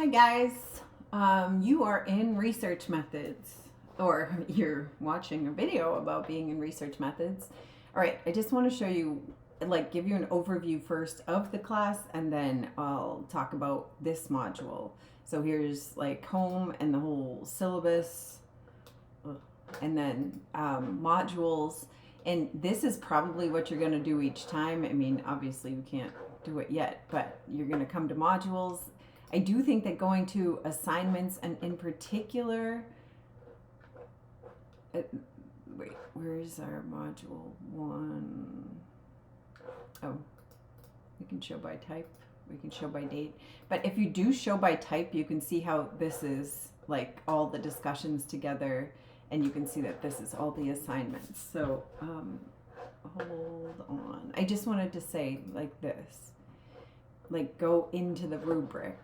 Hi guys, you are in research methods, or you're watching a video about being in research methods. All right, I just want to show you, give you an overview first of the class, and then I'll talk about this module. So here's like home and the whole syllabus, and then modules. And this is probably what you're going to do each time. I mean, obviously we can't do it yet, but you're going to come to modules. I do think that going to assignments, and in particular, wait, where is our module one? Oh, we can show by type, we can show by date. But if you do show by type, you can see how this is like all the discussions together, and you can see that this is all the assignments. So hold on. I just wanted to say like this, like go into the rubric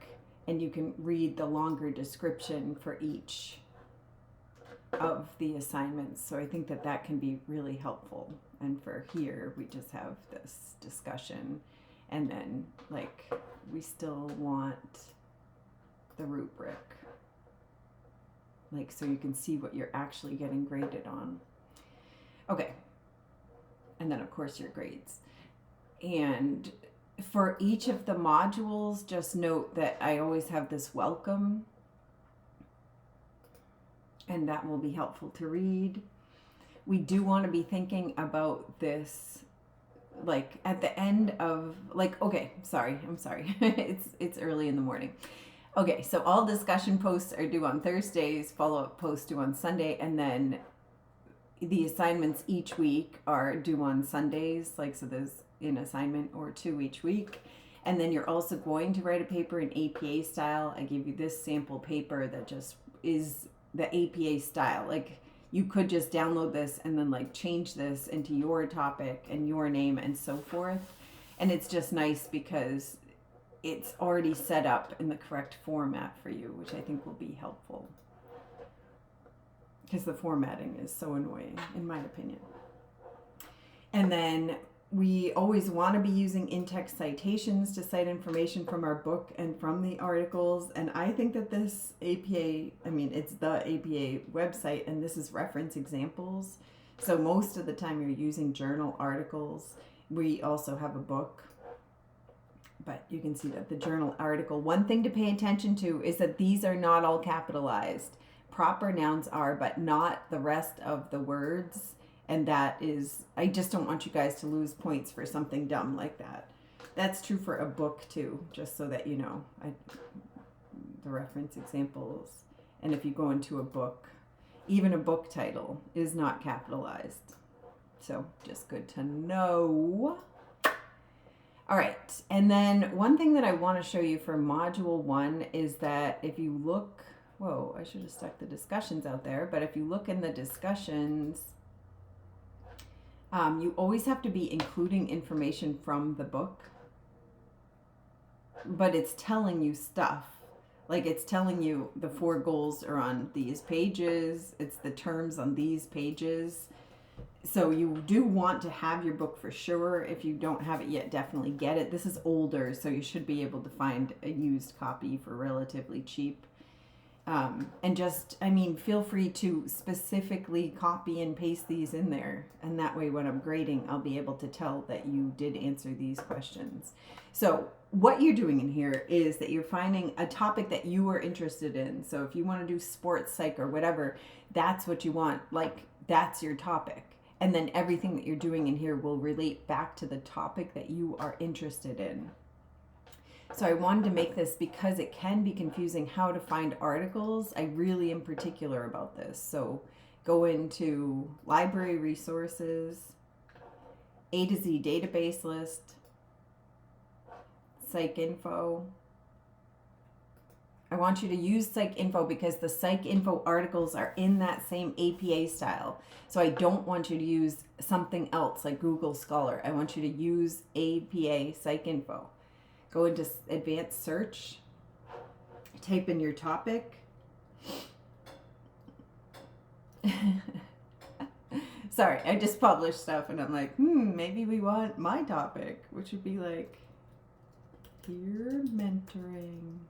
and you can read the longer description for each of the assignments. So I think that that can be really helpful. And for here, we just have this discussion, and then like we still want the rubric, like so you can see what you're actually getting graded on. Okay. And then of course your grades. And for each of the modules, just note that I always have this welcome, and that will be helpful to read. We do want to be thinking about this like at the end of okay, I'm sorry. it's early in the morning. Okay, so all discussion posts are due on Thursdays, follow-up posts due on Sunday, and then the assignments each week are due on Sundays, so there's an assignment or two each week. And then you're also going to write a paper in APA style. I gave you this sample paper that just is the APA style. Like you could just download this and then change this into your topic and your name and so forth. And it's just nice because it's already set up in the correct format for you, which I think will be helpful, because the formatting is so annoying, in my opinion. And then we always want to be using in-text citations to cite information from our book and from the articles. And I think that this APA, it's the APA website, and this is reference examples. So most of the time you're using journal articles. We also have a book, but you can see that the journal article, one thing to pay attention to is that these are not all capitalized. Proper nouns are, but not the rest of the words. And that is, I just don't want you guys to lose points for something dumb like that. That's true for a book too, just so that you know. The reference examples, and if you go into a book, even a book title is not capitalized. So just good to know. All right, and then one thing that I want to show you for Module 1 is that if you look, whoa, I should have stuck the discussions out there, but if you look in the discussions, you always have to be including information from the book, but it's telling you stuff. Like it's telling you the 4 goals are on these pages, it's the terms on these pages. So you do want to have your book for sure. If you don't have it yet, definitely get it. This is older, so you should be able to find a used copy for relatively cheap. And just, feel free to specifically copy and paste these in there. And that way when I'm grading, I'll be able to tell that you did answer these questions. So what you're doing in here is that you're finding a topic that you are interested in. So if you want to do sports psych or whatever, that's what you want. That's your topic. And then everything that you're doing in here will relate back to the topic that you are interested in. So I wanted to make this because it can be confusing how to find articles. I really am particular about this. So go into library resources, A to Z database list, psych info. I want you to use psych info because the psych info articles are in that same APA style. So I don't want you to use something else like Google Scholar. I want you to use APA psych info. Go into advanced search, type in your topic. Sorry, I just published stuff and I'm like, maybe we want my topic, which would be like peer mentoring.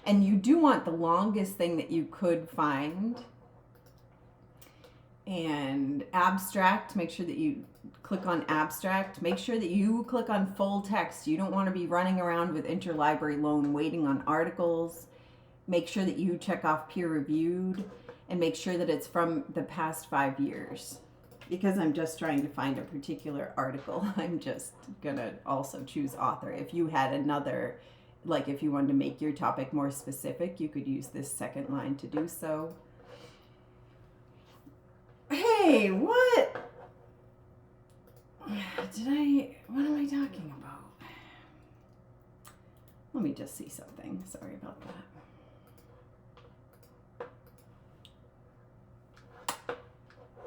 And you do want the longest thing that you could find. And abstract, make sure that you click on abstract. Make sure that you click on full text. You don't want to be running around with interlibrary loan waiting on articles. Make sure that you check off peer reviewed and make sure that it's from the past 5 years. Because I'm just trying to find a particular article, I'm just gonna also choose author. If you had another, like if you wanted to make your topic more specific, you could use this second line to do so. Hey, what am I talking about? Let me just see something. Sorry about that.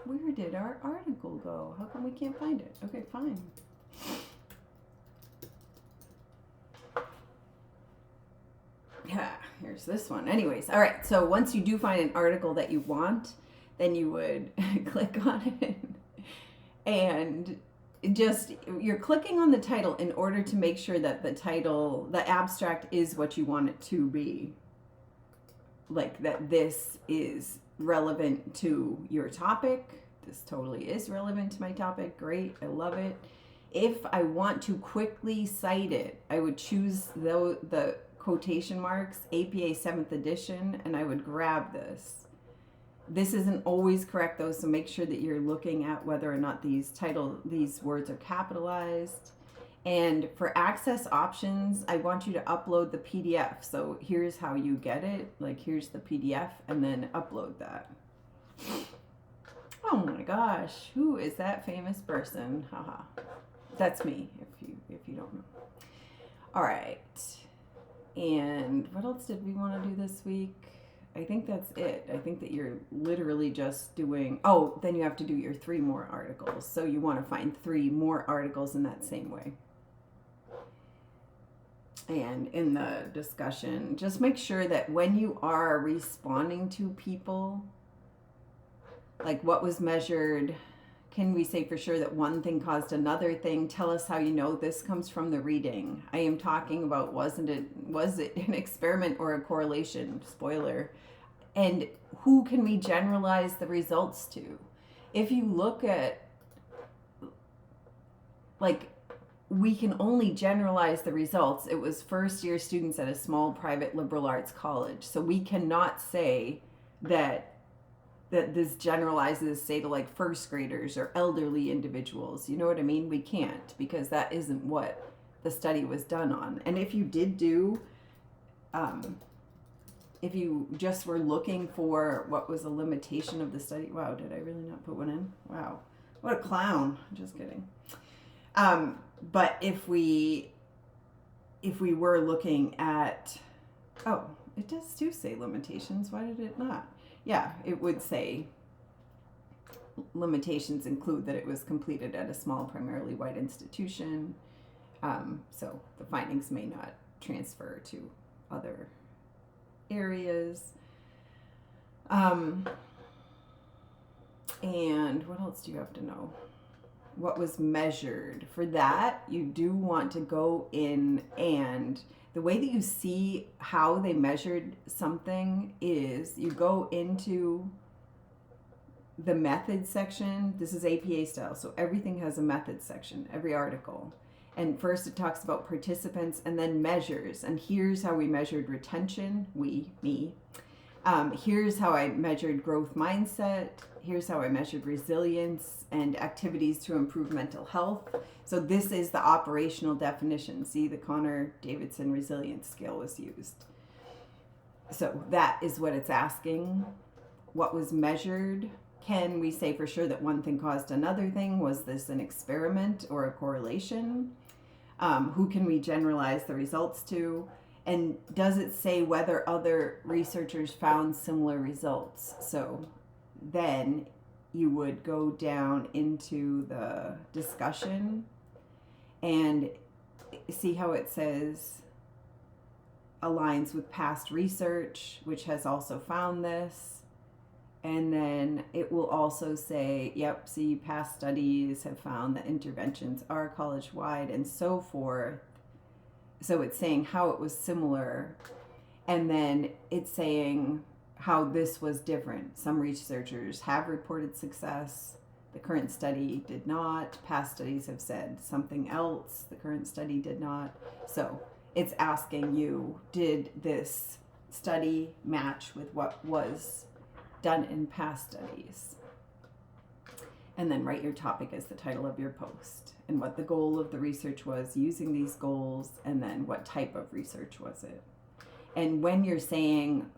Where did our article go? How come we can't find it? Okay, fine. Yeah, here's this one. Anyways, all right. So once you do find an article that you want, then you would click on it and just, you're clicking on the title in order to make sure that the title, the abstract is what you want it to be. Like that this is relevant to your topic. This totally is relevant to my topic. Great. I love it. If I want to quickly cite it, I would choose the quotation marks, APA 7th edition, and I would grab this. This isn't always correct though, so make sure that you're looking at whether or not these words are capitalized. And for access options, I want you to upload the PDF. So here's how you get it. Like here's the PDF and then upload that. Oh my gosh, who is that famous person? Haha. That's me, if you don't know. All right. And what else did we want to do this week? I think that's it. I think that you're literally just doing, oh, then you have to do your 3 more articles. So you want to find 3 more articles in that same way. And in the discussion, just make sure that when you are responding to people, like what was measured, can we say for sure that one thing caused another thing? Tell us how you know this comes from the reading. I am talking about was it an experiment or a correlation? Spoiler. And who can we generalize the results to? If you look at, like, we can only generalize the results. It was first-year students at a small private liberal arts college. So we cannot say that this generalizes, say, to like first graders or elderly individuals. You know what I mean? We can't, because that isn't what the study was done on. And if you did do, if you just were looking for what was a limitation of the study, wow, did I really not put one in? Wow, what a clown. Just kidding. But if we were looking at, oh, it does too say limitations. Why did it not? Yeah, it would say limitations include that it was completed at a small, primarily white institution. So the findings may not transfer to other areas. And what else do you have to know? What was measured? For that, you do want to go in, and the way that you see how they measured something is you go into the method section. This is APA style, so everything has a method section, every article. And first it talks about participants and then measures. And here's how we measured retention, me. Here's how I measured growth mindset. Here's how I measured resilience and activities to improve mental health. So this is the operational definition. See, the Connor-Davidson resilience scale was used. So that is what it's asking. What was measured? Can we say for sure that one thing caused another thing? Was this an experiment or a correlation? Who can we generalize the results to? And does it say whether other researchers found similar results? So then you would go down into the discussion and see how it says aligns with past research, which has also found this. And then it will also say, yep, see, past studies have found that interventions are college-wide and so forth. So it's saying how it was similar. And then it's saying how this was different. Some researchers have reported success. The current study did not. Past studies have said something else. The current study did not. So it's asking you, did this study match with what was done in past studies? And then write your topic as the title of your post and what the goal of the research was using these goals, and then what type of research was it. And when you're saying,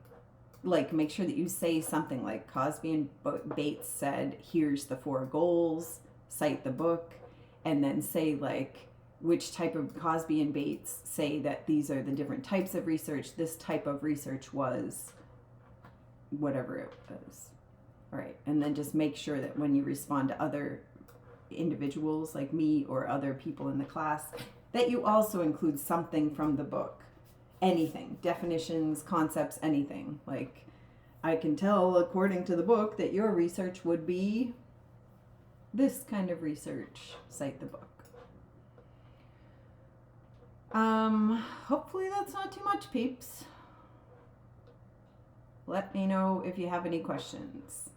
like, make sure that you say something like Cosby and Bates said, here's the 4 goals, cite the book, and then say, like, which type of Cosby and Bates say that these are the different types of research. This type of research was whatever it was. All right. And then just make sure that when you respond to other individuals like me or other people in the class, that you also include something from the book. Anything, definitions, concepts, anything. Like, I can tell according to the book that your research would be this kind of research. Cite the book. Hopefully that's not too much, peeps. Let me know if you have any questions.